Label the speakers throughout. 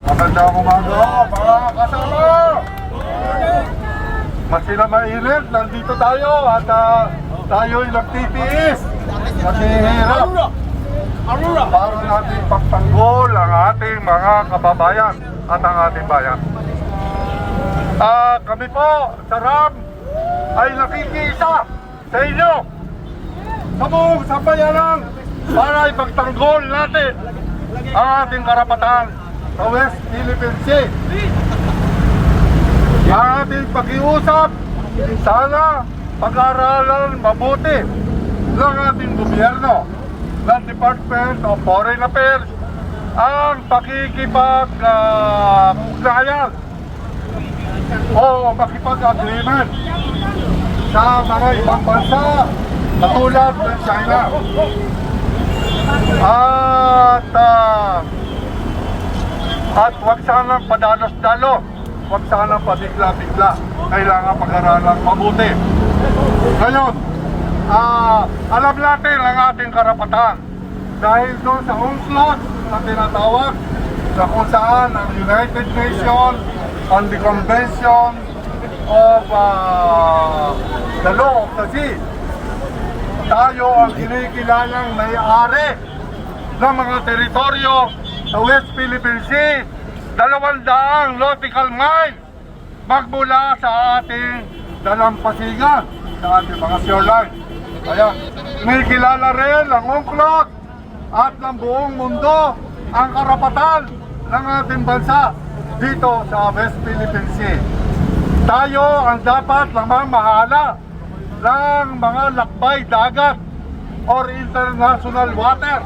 Speaker 1: Magandang umaga, mga kasama! Masila mainit, nandito tayo at tayo'y nagtitiis, naghihirap para natin pagtanggol ang ating mga kababayan at ang ating bayan. Kami po sa RAM ay nakikiisa sa inyo sa buong sambayanan para ipagtanggol natin ang ating karapatan sa West Philippine Sea. Ang ating pag-iusap, sana pag-aralan mabuti ng ating gobyerno, ng Department of Foreign Affairs, ang pakikipag-ugnayan o makipag-agreement sa mga ibang bansa katulad ng China. At huwag sanang padalos-dalos, huwag sanang padigla-bigla. Kailangan pag-aralan mabuti. Ngayon, alam natin ang ating karapatan dahil doon sa UNCLOS na tinatawag na kung saan ang United Nations on the Convention of the Law of the Sea, tayo ang kinikilalang may-ari ng mga teritoryo sa West Philippine Sea, 200 nautical miles magmula sa ating dalampasigan, sa ating mga shoreline. Kaya kinikilala rin ng UNCLOS at ng buong mundo ang karapatan ng ating bansa dito sa West Philippine Sea. Tayo ang dapat namamahala ng mga lakbay dagat or international water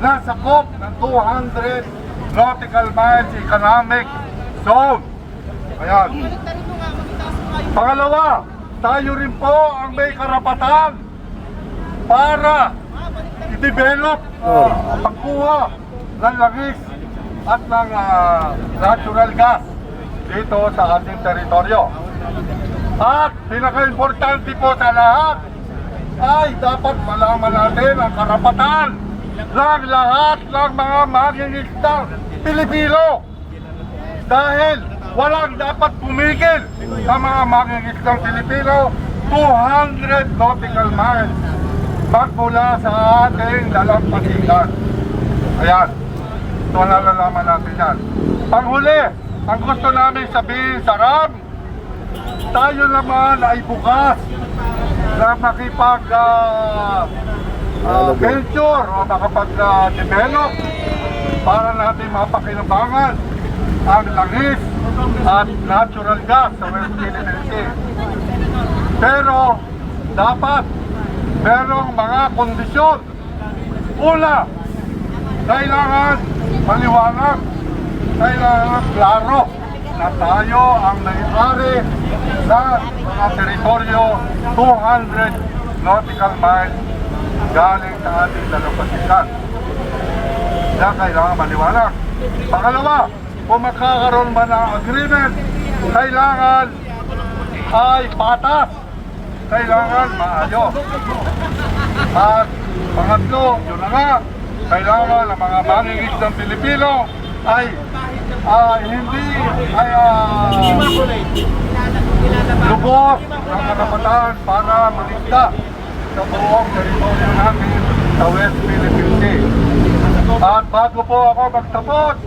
Speaker 1: na sakop ng 200 nautical miles economic zone. Ayan. Pangalawa, tayo rin po ang may karapatan para i-develop pagkuha ng langis at ng natural gas dito sa ating teritoryo. At pinaka-importante po sa lahat ay dapat malaman natin ang karapatan ng lahat ng mga mangingisdang Pilipino dahil walang dapat pumigil sa mga mangingisdang Pilipino 200 nautical miles magmula sa ating dalampasigan. Ayan, ito nalalaman natin yan. Panghuli, ang gusto namin sabihin sa RAM, tayo naman ay bukas na makipag venture o makapag-develop para natin mapakinabangan ang langis at natural gas sa West Philippine Sea. Pero dapat merong mga kondisyon. Una, kailangan maliwanag, kailangan klaro na tayo ang may-ari sa mga teritoryo 200 nautical miles galing sa ating dalampasigan. Kaya kailangan maliwanag. Pangalawa, kung magkakaroon ba ng agreement, kailangan ay patas, kailangan maayos. At pangatlo, yun na nga, kailangan ang mga mangingisdang Pilipino ay hindi lubos ng karapatan para maligda sa buong teritoryo natin sa West Philippine Sea. At bago po ako magtapos,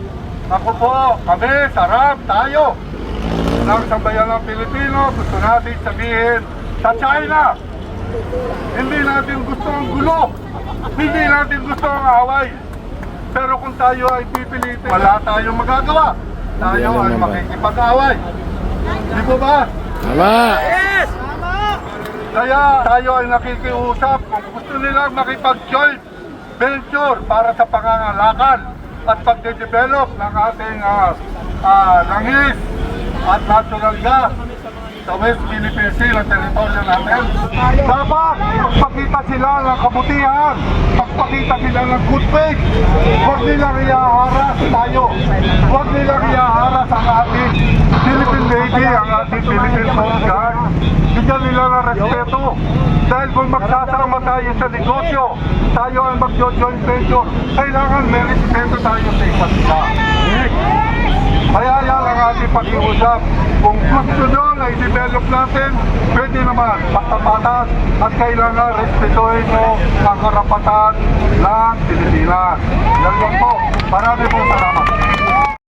Speaker 1: ako po, kami, sa RAM, tayo ng sambayanang Pilipino, gusto natin sabihin sa China, hindi natin gusto ang gulo, hindi natin gusto ang away. Pero kung tayo ay pipilitin, wala tayong magagawa. Tayo ay makikipag-away. Di po ba?
Speaker 2: Tama!
Speaker 1: Yes! Kaya tayo ay nakikiusap kung gusto nilang makipag-joint venture para sa pangangalakan at pagde-develop ng ating langis at natural gas sa West Philippine Sea na teritoryo natin. Dapat magpakita sila ng kabutihan, magpakita sila ng good faith. Huwag nilang iaharas tayo. Huwag nilang iaharas ang ating Philippine Navy, ang ating Philippine Coast Guard. Bigyan nila ng respeto. Dahil kung magsasama tayo sa negosyo, tayo ang mag-joint venture, kailangan may respeto tayo sa isa't isa. pakiusap. Kung gusto nyo na i-develop natin, pwede naman, basta batas at kailangan respetuhin nyo ang karapatan ng Pilipinas. Yan lang po. Marami pong salamat.